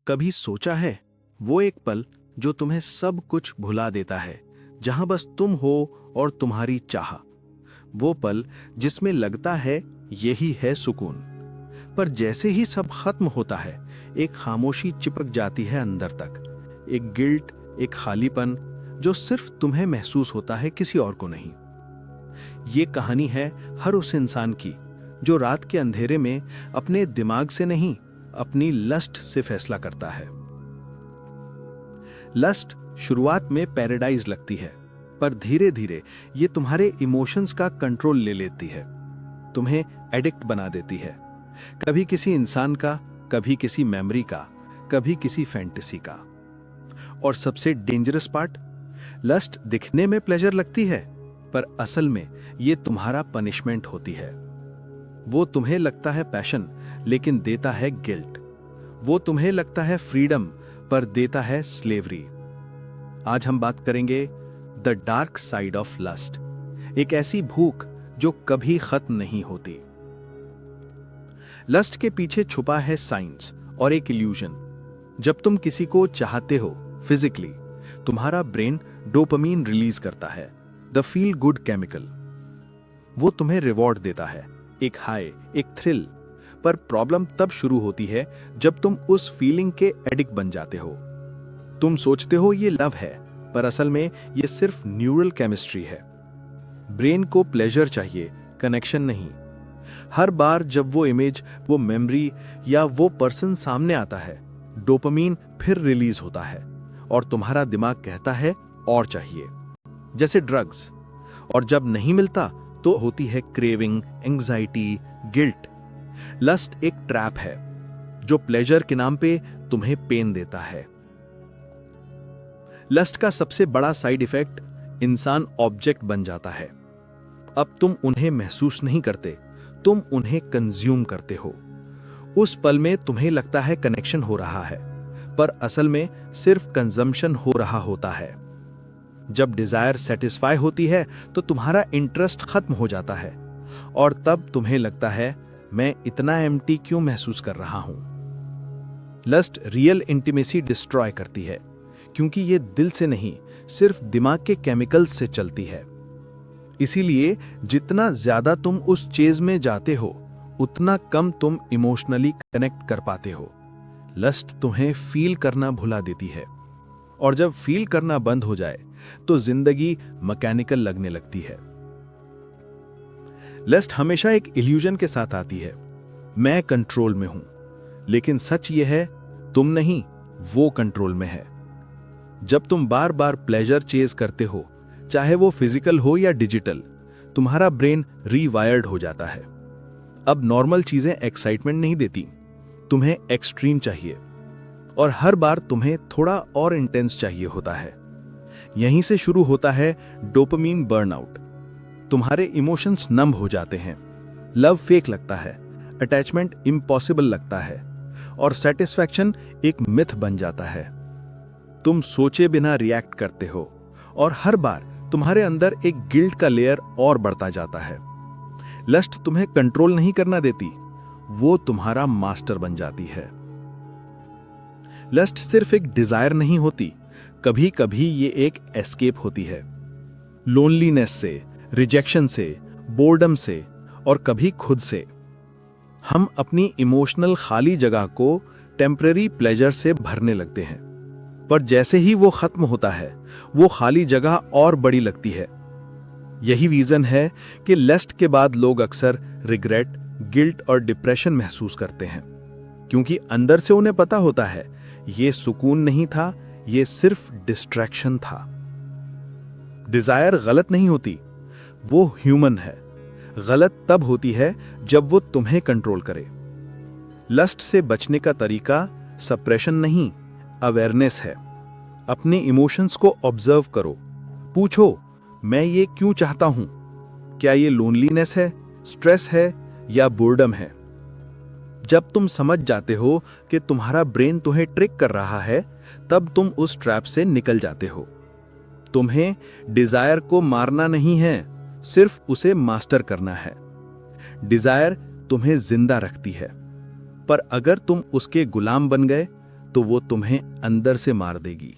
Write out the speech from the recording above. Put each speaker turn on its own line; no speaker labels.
कभी सोचा है वो एक पल जो तुम्हें सब कुछ भुला देता है, जहां बस तुम हो और तुम्हारी चाह। वो पल जिसमें लगता है यही है सुकून। पर जैसे ही सब खत्म होता है, एक खामोशी चिपक जाती है अंदर तक। एक गिल्ट, एक खालीपन जो सिर्फ तुम्हें महसूस होता है, किसी और को नहीं। ये कहानी है हर उस इंसान की जो रात के अंधेरे में अपने दिमाग से नहीं, अपनी लस्ट से फैसला करता है। लस्ट शुरुआत में पैराडाइज लगती है, पर धीरे धीरे ये तुम्हारे इमोशंस का कंट्रोल ले लेती है, तुम्हें एडिक्ट बना देती है। कभी किसी इंसान का, कभी किसी मेमोरी का, कभी किसी फैंटेसी का। और सबसे डेंजरस पार्ट, लस्ट दिखने में प्लेजर लगती है, पर असल में ये तुम्हारा पनिशमेंट होती है। वो तुम्हें लगता है पैशन, लेकिन देता है गिल्ट। वो तुम्हें लगता है फ्रीडम, पर देता है स्लेवरी। आज हम बात करेंगे the dark side of lust, एक ऐसी भूख जो कभी खत्म नहीं होती। लस्ट के पीछे छुपा है साइंस और एक इल्यूजन। जब तुम किसी को चाहते हो फिजिकली, तुम्हारा ब्रेन डोपामीन रिलीज करता है, द फील गुड केमिकल। वो तुम्हें रिवॉर्ड देता है, एक हाई, एक थ्रिल। पर प्रॉब्लम तब शुरू होती है जब तुम उस फीलिंग के एडिक्ट बन जाते हो। तुम सोचते हो ये लव है, पर असल में ये सिर्फ न्यूरल केमिस्ट्री है। ब्रेन को प्लेजर चाहिए, कनेक्शन नहीं। हर बार जब वो इमेज, वो मेमोरी या वो पर्सन सामने आता है, डोपामीन फिर रिलीज होता है और तुम्हारा दिमाग कहता है और चाहिए, जैसे ड्रग्स। और जब नहीं मिलता तो होती है क्रेविंग, एंग्जाइटी, गिल्ट। लस्ट एक ट्रैप है जो प्लेजर के नाम पे तुम्हें पेन देता है। लस्ट का सबसे बड़ा साइड इफेक्ट, इंसान ऑब्जेक्ट बन जाता है। अब तुम उन्हें महसूस नहीं करते, तुम उन्हें कंज्यूम करते हो। उस पल में तुम्हें लगता है कनेक्शन हो रहा है, पर असल में सिर्फ कंजम्पशन हो रहा होता है। जब डिजायर सेटिस्फाई होती है तो तुम्हारा इंटरेस्ट खत्म हो जाता है, और तब तुम्हें लगता है मैं इतना एम्प्टी क्यों महसूस कर रहा हूं। लस्ट रियल इंटीमेसी डिस्ट्रॉय करती है, क्योंकि ये दिल से नहीं, सिर्फ दिमाग के केमिकल्स से चलती है। इसीलिए जितना ज्यादा तुम उस चेज में जाते हो, उतना कम तुम इमोशनली कनेक्ट कर पाते हो। लस्ट तुम्हें फील करना भुला देती है, और जब फील करना बंद हो जाए तो जिंदगी मैकेनिकल लगने लगती है। लस्ट हमेशा एक इल्यूजन के साथ आती है, मैं कंट्रोल में हूं। लेकिन सच यह है, तुम नहीं, वो कंट्रोल में है। जब तुम बार बार प्लेजर चेज करते हो, चाहे वो फिजिकल हो या डिजिटल, तुम्हारा ब्रेन रीवायर्ड हो जाता है। अब नॉर्मल चीजें एक्साइटमेंट नहीं देती, तुम्हें एक्सट्रीम चाहिए, और हर बार तुम्हें थोड़ा और इंटेंस चाहिए होता है। यहीं से शुरू होता है डोपामीन बर्नआउट। तुम्हारे इमोशंस नम हो जाते हैं, लव फेक लगता है, अटैचमेंट इम्पॉसिबल लगता है, और सेटिस्फैक्शन एक मिथ बन जाता है। तुम सोचे बिना रिएक्ट करते हो, और हर बार तुम्हारे अंदर एक गिल्ट का लेयर और बढ़ता जाता है। लस्ट तुम्हें कंट्रोल नहीं करना देती, वो तुम्हारा मास्टर बन जाती है। लस्ट सिर्फ एक डिजायर नहीं होती, कभी कभी ये एक एस्केप होती है। लोनलीनेस से, रिजेक्शन से, बोर्डम से, और कभी खुद से। हम अपनी इमोशनल खाली जगह को टेम्परेरी प्लेजर से भरने लगते हैं, पर जैसे ही वो खत्म होता है, वो खाली जगह और बड़ी लगती है। यही रीजन है कि लस्ट के बाद लोग अक्सर रिग्रेट, गिल्ट और डिप्रेशन महसूस करते हैं, क्योंकि अंदर से उन्हें पता होता है ये सुकून नहीं था, ये सिर्फ डिस्ट्रैक्शन था। डिजायर गलत नहीं होती, वो ह्यूमन है। गलत तब होती है जब वो तुम्हें कंट्रोल करे। लस्ट से बचने का तरीका सप्रेशन नहीं, अवेयरनेस है। अपने इमोशंस को ऑब्जर्व करो, पूछो मैं ये क्यों चाहता हूं? क्या ये लोनलीनेस है, स्ट्रेस है, या बोर्डम है? जब तुम समझ जाते हो कि तुम्हारा ब्रेन तुम्हें ट्रिक कर रहा है, तब तुम उस ट्रैप से निकल जाते हो। तुम्हें डिजायर को मारना नहीं है, सिर्फ उसे मास्टर करना है। डिजायर तुम्हें जिंदा रखती है, पर अगर तुम उसके गुलाम बन गए तो वो तुम्हें अंदर से मार देगी।